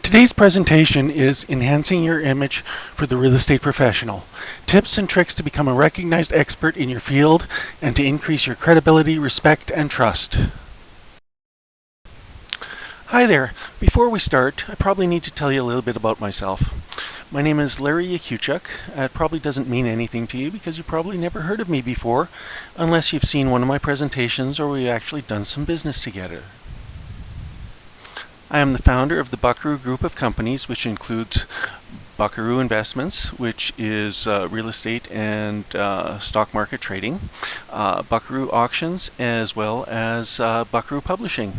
Today's presentation is Enhancing Your Image for the Real Estate Professional. Tips and tricks to become a recognized expert in your field and to increase your credibility, respect, and trust. Hi there. Before we start, I probably need to tell you a little bit about myself. My name is Larry Yakuchuk. It probably doesn't mean anything to you because you've probably never heard of me before, unless you've seen one of my presentations or we've actually done some business together. I am the founder of the Buckaroo Group of Companies, which includes Buckaroo Investments, which is real estate and stock market trading, Buckaroo Auctions, as well as Buckaroo Publishing.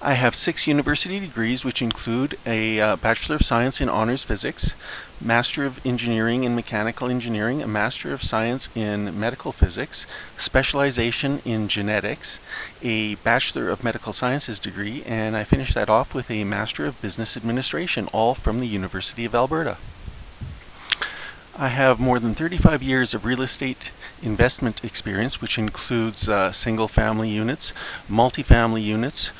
I have 6 university degrees, which include a Bachelor of Science in Honors Physics, Master of Engineering in Mechanical Engineering, a Master of Science in Medical Physics, specialization in genetics, a Bachelor of Medical Sciences degree, and I finished that off with a Master of Business Administration, all from the University of Alberta. I have more than 35 years of real estate investment experience, which includes single-family units, multifamily units,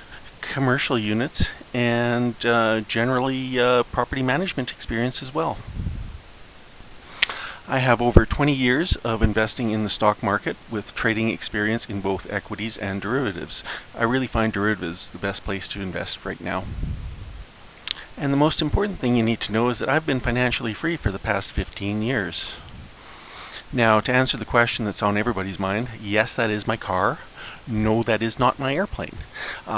commercial units, and generally property management experience as well. I have over 20 years of investing in the stock market with trading experience in both equities and derivatives. I really find derivatives the best place to invest right now. And the most important thing you need to know is that I've been financially free for the past 15 years. Now, to answer the question that's on everybody's mind, yes, that is my car. No, that is not my airplane.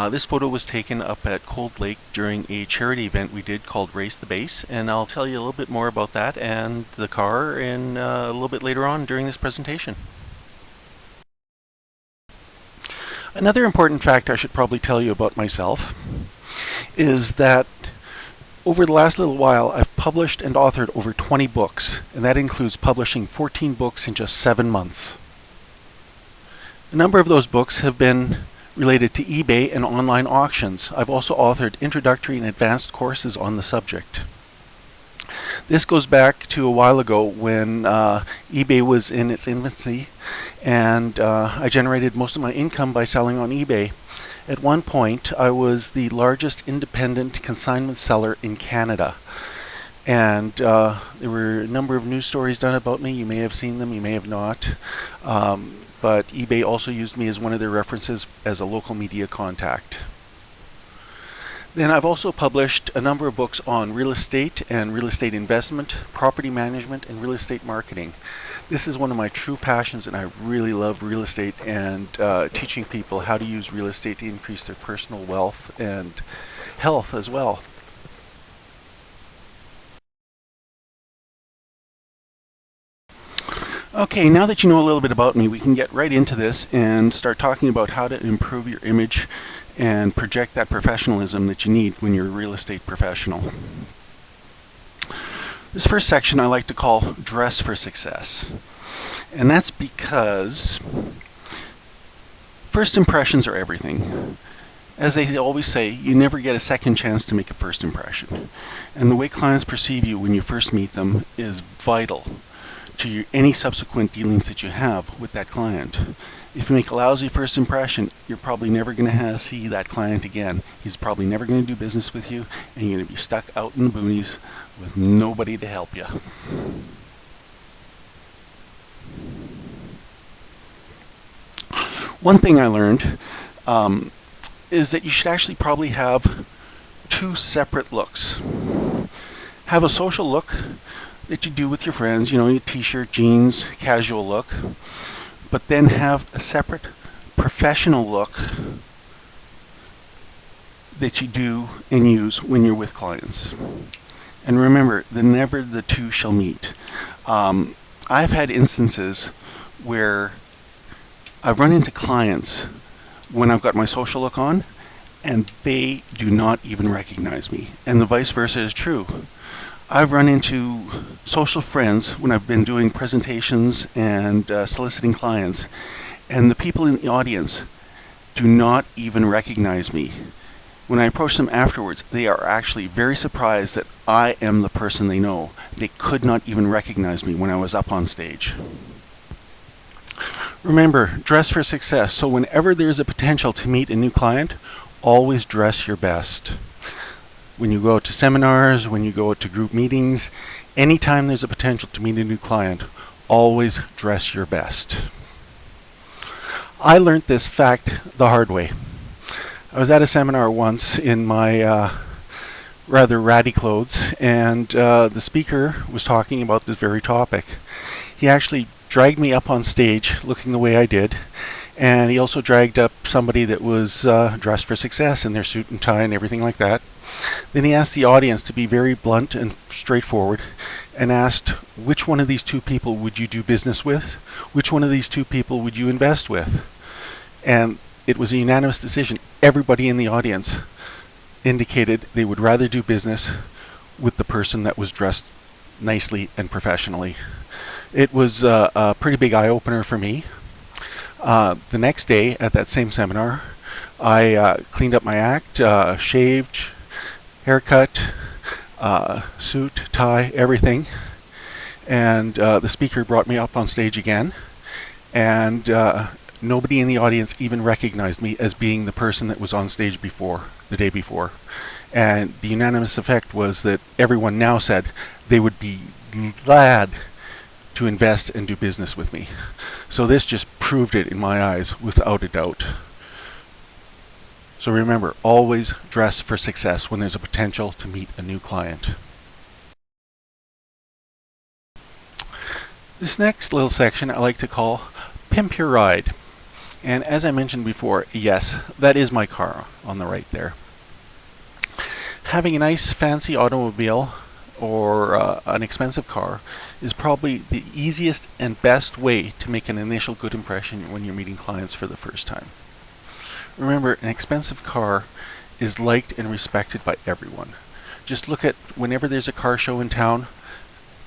This photo was taken up at Cold Lake during a charity event we did called Race the Base, and I'll tell you a little bit more about that and the car in a little bit later on during this presentation. Another important fact I should probably tell you about myself is that over the last little while I've published and authored over 20 books, and that includes publishing 14 books in just 7 months. A number of those books have been related to eBay and online auctions. I've also authored introductory and advanced courses on the subject. This goes back to a while ago when eBay was in its infancy, and I generated most of my income by selling on eBay. At one point, I was the largest independent consignment seller in Canada. And there were a number of news stories done about me. You may have seen them, you may have not. But eBay also used me as one of their references as a local media contact. Then I've also published a number of books on real estate and real estate investment, property management, and real estate marketing. This is one of my true passions, and I really love real estate and teaching people how to use real estate to increase their personal wealth and health as well. Okay, now that you know a little bit about me, we can get right into this and start talking about how to improve your image and project that professionalism that you need when you're a real estate professional. This first section I like to call Dress for Success. And that's because first impressions are everything. As they always say, you never get a second chance to make a first impression. And the way clients perceive you when you first meet them is vital to any subsequent dealings that you have with that client. If you make a lousy first impression, you're probably never going to see that client again. He's probably never going to do business with you, and you're going to be stuck out in the boonies with nobody to help you. One thing I learned is that you should actually probably have 2 separate looks. Have a social look that you do with your friends, you know, your t-shirt, jeans, casual look, but then have a separate professional look that you do and use when you're with clients. And remember, never the two shall meet. I've had instances where I've run into clients when I've got my social look on and they do not even recognize me, and the vice versa is true. I've run into social friends when I've been doing presentations and soliciting clients, and the people in the audience do not even recognize me. When I approach them afterwards, they are actually very surprised that I am the person they know. They could not even recognize me when I was up on stage. Remember, dress for success. So whenever there's a potential to meet a new client, always dress your best. when you go out to seminars, when you go out to group meetings, anytime there's a potential to meet a new client, always dress your best. I learned this fact the hard way. I was at a seminar once in my rather ratty clothes, and the speaker was talking about this very topic. He actually dragged me up on stage looking the way I did, and he also dragged up somebody that was dressed for success in their suit and tie and everything like that. Then he asked the audience to be very blunt and straightforward and asked, which one of these two people would you do business with? Which one of these two people would you invest with? And it was a unanimous decision. Everybody in the audience indicated they would rather do business with the person that was dressed nicely and professionally. It was a pretty big eye-opener for me. The next day at that same seminar, I cleaned up my act, shaved, haircut, suit, tie, everything. And the speaker brought me up on stage again. And nobody in the audience even recognized me as being the person that was on stage before, the day before. And the unanimous effect was that everyone now said they would be glad to invest and do business with me. So this just proved it in my eyes without a doubt. So remember, always dress for success when there's a potential to meet a new client. This next little section I like to call Pimp Your Ride. And as I mentioned before, yes, that is my car on the right there. Having a nice fancy automobile or an expensive car is probably the easiest and best way to make an initial good impression when you're meeting clients for the first time. Remember, an expensive car is liked and respected by everyone. Just look at whenever there's a car show in town,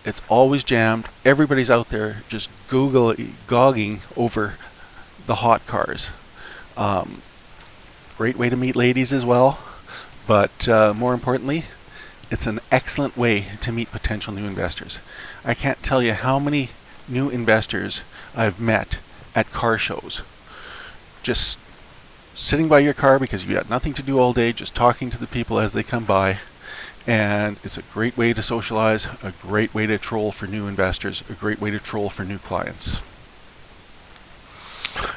it's always jammed. Everybody's out there just gogging over the hot cars. Great way to meet ladies as well, but more importantly, it's an excellent way to meet potential new investors. I can't tell you how many new investors I've met at car shows. Just sitting by your car because you got nothing to do all day, just talking to the people as they come by. And it's a great way to socialize, a great way to troll for new investors, a great way to troll for new clients.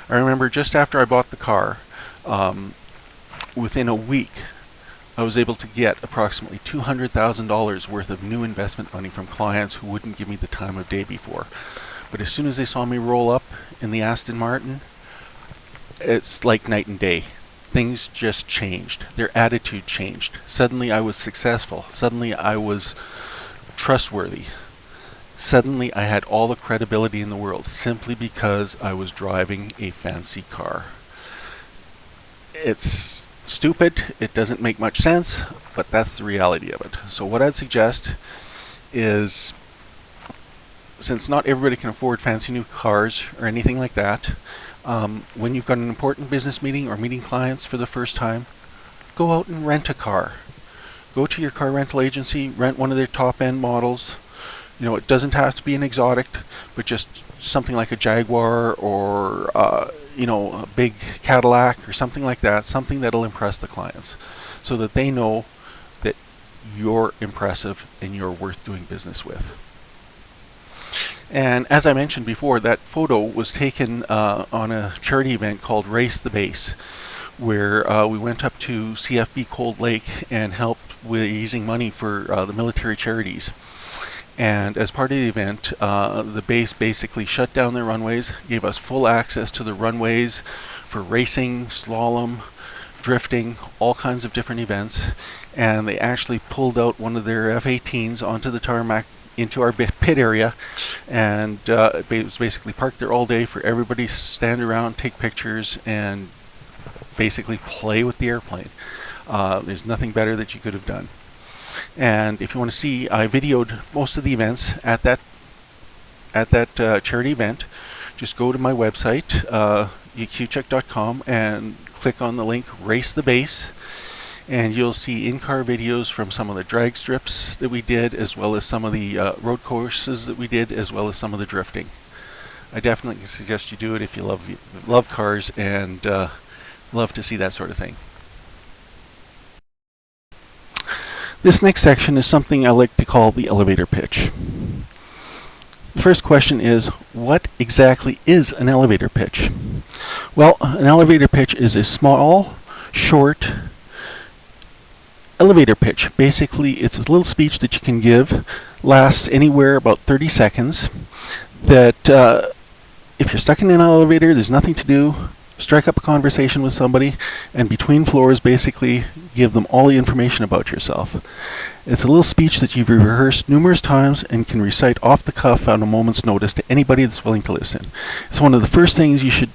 I remember just after I bought the car, within a week, I was able to get approximately $200,000 worth of new investment money from clients who wouldn't give me the time of day before. But as soon as they saw me roll up in the Aston Martin, it's like night and day. Things just changed. Their attitude changed. Suddenly I was successful. Suddenly I was trustworthy. Suddenly I had all the credibility in the world simply because I was driving a fancy car. It's stupid, it doesn't make much sense, but that's the reality of it. So what I'd suggest is, since not everybody can afford fancy new cars or anything like that, when you've got an important business meeting or meeting clients for the first time, go out and rent a car. Go to your car rental agency, rent one of their top-end models. You know, it doesn't have to be an exotic, but just something like a Jaguar or a big Cadillac or something like that, something that'll impress the clients so that they know that you're impressive and you're worth doing business with. And as I mentioned before, that photo was taken on a charity event called Race the Base, where we went up to CFB Cold Lake and helped with raising money for the military charities. And as part of the event, the base basically shut down their runways, gave us full access to the runways for racing, slalom, drifting, all kinds of different events. And they actually pulled out one of their F-18s onto the tarmac into our pit area, and it was basically parked there all day for everybody to stand around, take pictures, and basically play with the airplane. There's nothing better that you could have done. And if you want to see, I videoed most of the events at that charity event. Just go to my website, eqcheck.com, and click on the link Race the Base, and you'll see in-car videos from some of the drag strips that we did, as well as some of the road courses that we did, as well as some of the drifting. I definitely suggest you do it if you love cars and love to see that sort of thing. This next section is something I like to call the elevator pitch. The first question is, what exactly is an elevator pitch? Well, an elevator pitch is a small, short elevator pitch. Basically, it's a little speech that you can give, lasts anywhere about 30 seconds, that if you're stuck in an elevator, there's nothing to do, strike up a conversation with somebody, and between floors basically give them all the information about yourself. It's a little speech that you've rehearsed numerous times and can recite off the cuff on a moment's notice to anybody that's willing to listen. It's one of the first things you should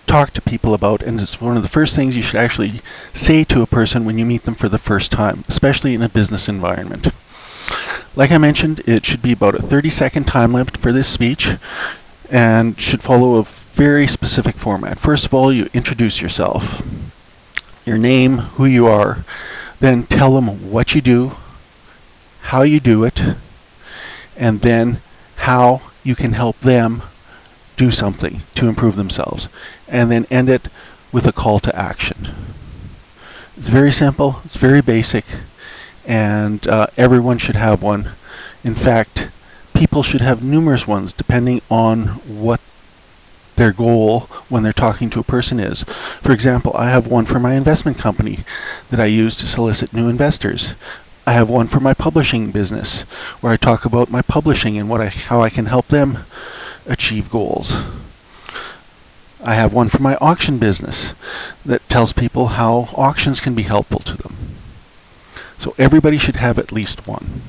talk to people about, and it's one of the first things you should actually say to a person when you meet them for the first time, especially in a business environment. Like I mentioned, it should be about a 30-second time limit for this speech and should follow a very specific format. First of all, you introduce yourself, your name, who you are, then tell them what you do, how you do it, and then how you can help them do something to improve themselves, and then end it with a call to action. It's very simple, it's very basic, and everyone should have one. In fact, people should have numerous ones depending on what their goal when they're talking to a person is. For example, I have one for my investment company that I use to solicit new investors. I have one for my publishing business where I talk about my publishing and how I can help them achieve goals. I have one for my auction business that tells people how auctions can be helpful to them. So everybody should have at least one.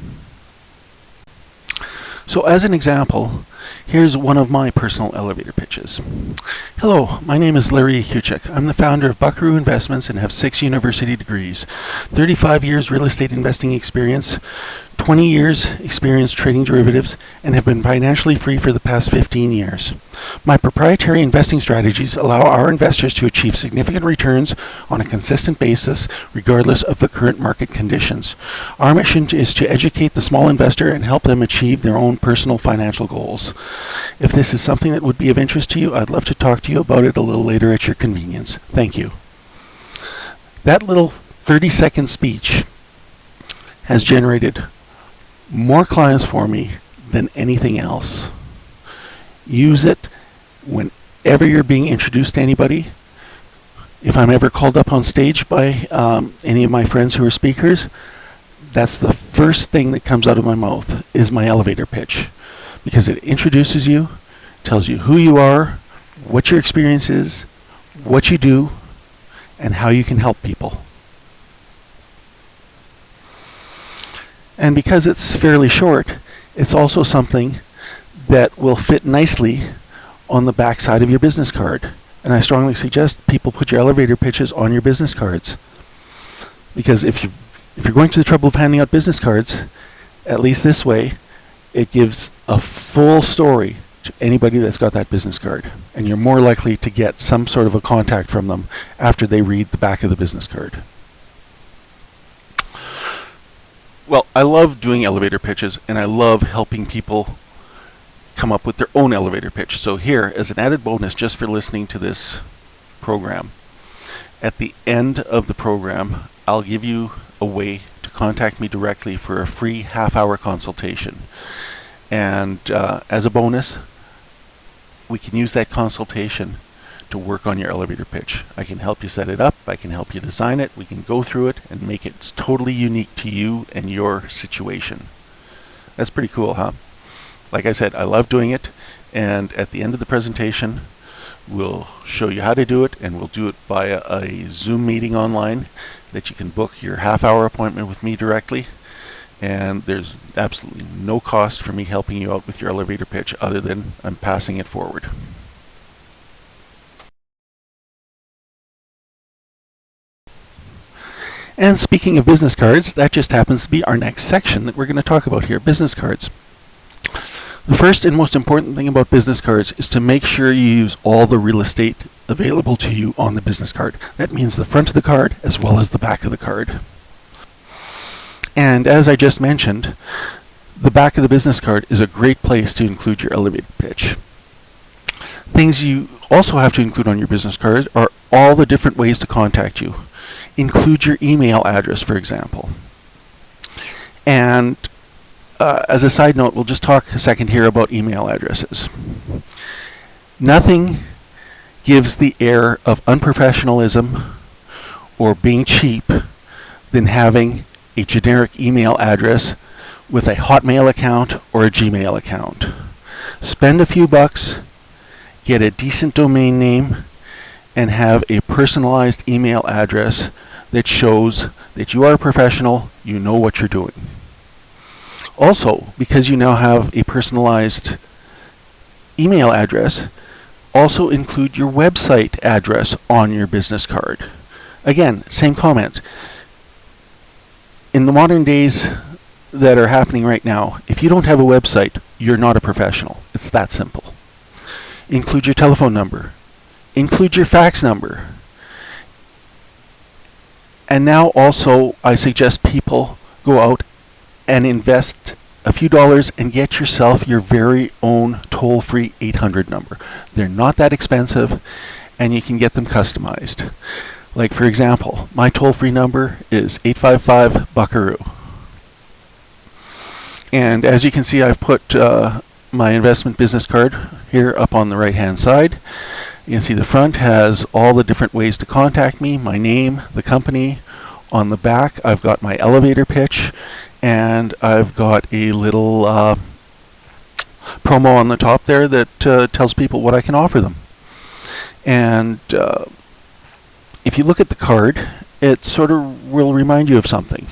So as an example, here's one of my personal elevator pitches. Hello, my name is Larry Kuchek. I'm the founder of Buckaroo Investments and have 6 university degrees, 35 years real estate investing experience, 20 years experience trading derivatives, and have been financially free for the past 15 years. My proprietary investing strategies allow our investors to achieve significant returns on a consistent basis, regardless of the current market conditions. Our mission is to educate the small investor and help them achieve their own personal financial goals. If this is something that would be of interest to you, I'd love to talk to you about it a little later at your convenience. Thank you. That little 30-second speech has generated more clients for me than anything else. Use it whenever you're being introduced to anybody. If I'm ever called up on stage by any of my friends who are speakers, that's the first thing that comes out of my mouth is my elevator pitch, because it introduces you, tells you who you are, what your experience is, what you do, and how you can help people. And because it's fairly short, it's also something that will fit nicely on the back side of your business card. And I strongly suggest people put your elevator pitches on your business cards. Because if you're going to the trouble of handing out business cards, at least this way, it gives a full story to anybody that's got that business card. And you're more likely to get some sort of a contact from them after they read the back of the business card. Well, I love doing elevator pitches, and I love helping people come up with their own elevator pitch. So here, as an added bonus just for listening to this program, at the end of the program, I'll give you a way to contact me directly for a free half-hour consultation. And as a bonus, we can use that consultation to work on your elevator pitch. I can help you set it up, I can help you design it, we can go through it and make it totally unique to you and your situation. That's pretty cool, huh? Like I said, I love doing it, and at the end of the presentation, we'll show you how to do it, and we'll do it via a Zoom meeting online that you can book your half-hour appointment with me directly, and there's absolutely no cost for me helping you out with your elevator pitch other than I'm passing it forward. And speaking of business cards, that just happens to be our next section that we're going to talk about here, business cards. The first and most important thing about business cards is to make sure you use all the real estate available to you on the business card. That means the front of the card as well as the back of the card. And as I just mentioned, the back of the business card is a great place to include your elevator pitch. Things you also have to include on your business card are all the different ways to contact you. Include your email address, for example. And as a side note, we'll just talk a second here about email addresses. Nothing gives the air of unprofessionalism or being cheap than having a generic email address with a Hotmail account or a Gmail account. Spend a few bucks, get a decent domain name, and have a personalized email address that shows that you are a professional, you know what you're doing. Also, because you now have a personalized email address, also include your website address on your business card. Again, same comments. In the modern days that are happening right now, if you don't have a website, you're not a professional. It's that simple. Include your telephone number. Include your fax number. And now also, I suggest people go out and invest a few dollars and get yourself your very own toll-free 800 number. They're not that expensive, and you can get them customized. Like, for example, my toll-free number is 855-Buckaroo. And as you can see, I've put my investment business card here up on the right-hand side. You can see the front has all the different ways to contact me, my name, the company. On the back, I've got my elevator pitch, and I've got a little promo on the top there that tells people what I can offer them. And if you look at the card, it sort of will remind you of something.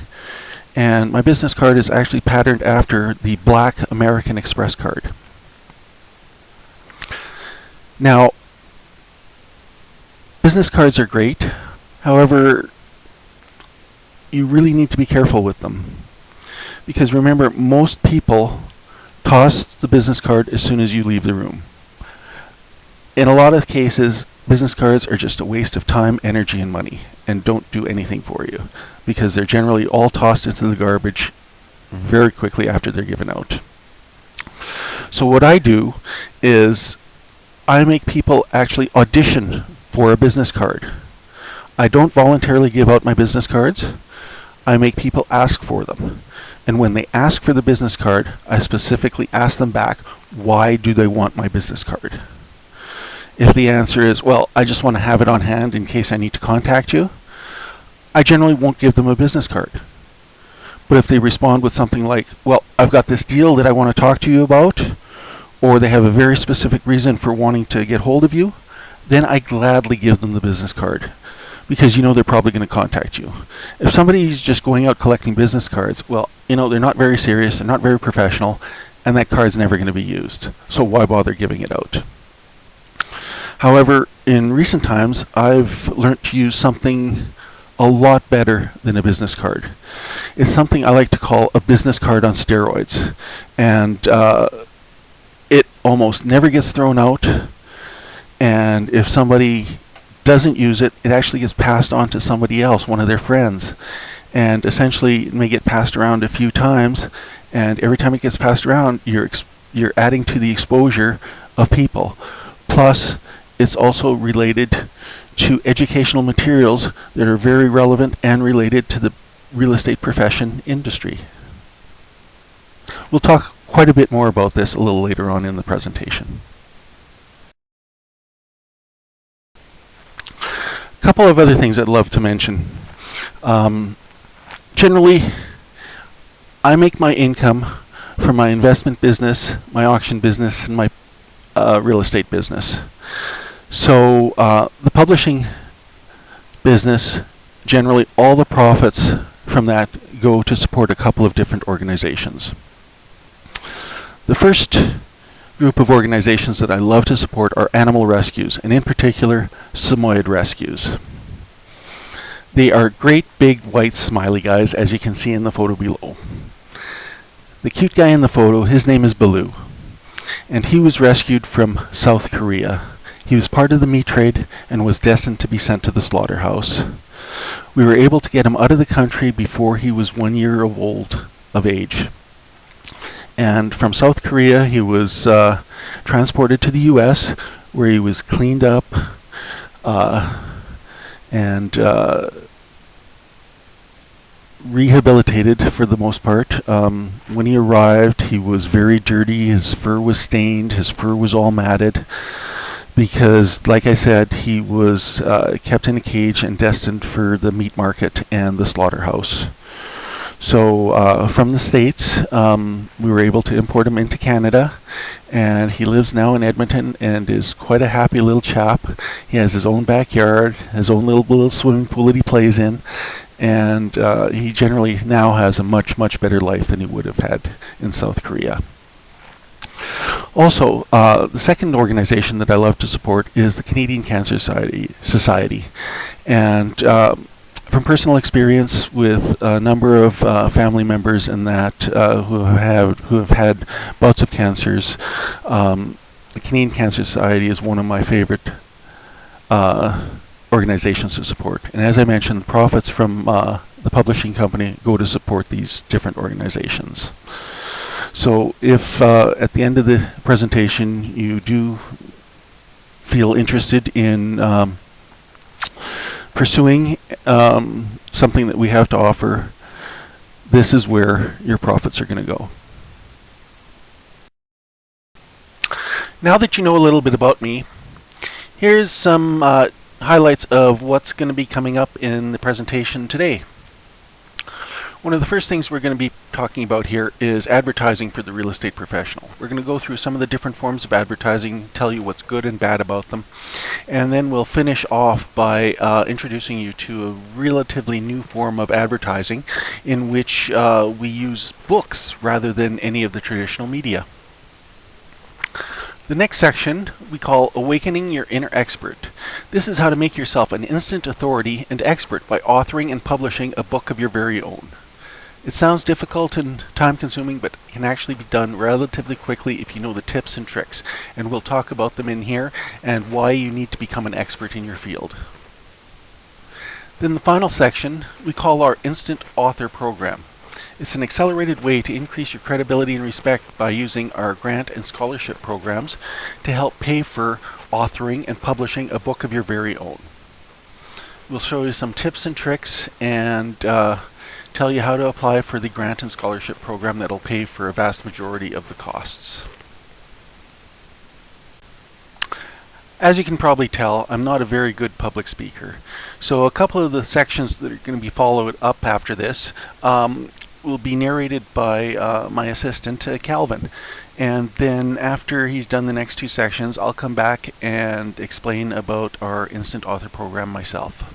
And my business card is actually patterned after the black American Express card. Now, business cards are great. However, you really need to be careful with them. Because remember, most people toss the business card as soon as you leave the room. In a lot of cases, business cards are just a waste of time, energy, and money, and don't do anything for you, because they're generally all tossed into the garbage very quickly after they're given out. So what I do is I make people actually audition for a business card. I don't voluntarily give out my business cards. I make people ask for them. And when they ask for the business card, I specifically ask them back, why do they want my business card? If the answer is, well, I just want to have it on hand in case I need to contact you, I generally won't give them a business card. But if they respond with something like, well, I've got this deal that I want to talk to you about, or they have a very specific reason for wanting to get hold of you, then I gladly give them the business card, because you know they're probably going to contact you. If somebody's just going out collecting business cards, well, you know, they're not very serious, they're not very professional, and that card's never going to be used. So why bother giving it out? However, in recent times, I've learned to use something a lot better than a business card. It's something I like to call a business card on steroids. And it almost never gets thrown out. And if somebody doesn't use it, it actually gets passed on to somebody else, one of their friends. And essentially, it may get passed around a few times. And every time it gets passed around, you're adding to the exposure of people. Plus, it's also related to educational materials that are very relevant and related to the real estate profession industry. We'll talk quite a bit more about this a little later on in the presentation. A couple of other things I'd love to mention. Generally, I make my income from my investment business, my auction business, and my real estate business. So the publishing business, generally all the profits from that go to support a couple of different organizations. The first group of organizations that I love to support are animal rescues, and in particular, Samoyed rescues. They are great big white smiley guys, as you can see in the photo below. The cute guy in the photo, his name is Baloo, and he was rescued from South Korea. He was part of the meat trade and was destined to be sent to the slaughterhouse. We were able to get him out of the country before he was 1 year old of age. And from South Korea, he was transported to the U.S., where he was cleaned up and rehabilitated for the most part. When he arrived, he was very dirty. His fur was stained. His fur was all matted because, like I said, he was kept in a cage and destined for the meat market and the slaughterhouse. So from the States, we were able to import him into Canada, and he lives now in Edmonton and is quite a happy little chap. He has his own backyard, his own little swimming pool that he plays in, and he generally now has a much better life than he would have had in South Korea. Also, the second organization that I love to support is the Canadian Cancer Society. And from personal experience with a number of family members and that who have had bouts of cancers, the Canadian Cancer Society is one of my favorite organizations to support. And as I mentioned, the profits from the publishing company go to support these different organizations. So if at the end of the presentation you do feel interested in pursuing something that we have to offer, this is where your profits are going to go. Now that you know a little bit about me, here's some highlights of what's going to be coming up in the presentation today. One of the first things we're going to be talking about here is advertising for the real estate professional. We're going to go through some of the different forms of advertising, tell you what's good and bad about them, and then we'll finish off by introducing you to a relatively new form of advertising in which we use books rather than any of the traditional media. The next section we call Awakening Your Inner Expert. This is how to make yourself an instant authority and expert by authoring and publishing a book of your very own. It sounds difficult and time-consuming, but can actually be done relatively quickly if you know the tips and tricks. And we'll talk about them in here and why you need to become an expert in your field. Then the final section we call our Instant Author Program. It's an accelerated way to increase your credibility and respect by using our grant and scholarship programs to help pay for authoring and publishing a book of your very own. We'll show you some tips and tricks and tell you how to apply for the grant and scholarship program that'll pay for a vast majority of the costs. As you can probably tell, I'm not a very good public speaker. So a couple of the sections that are going to be followed up after this will be narrated by my assistant, Calvin. And then after he's done the next two sections, I'll come back and explain about our Instant Author Program myself.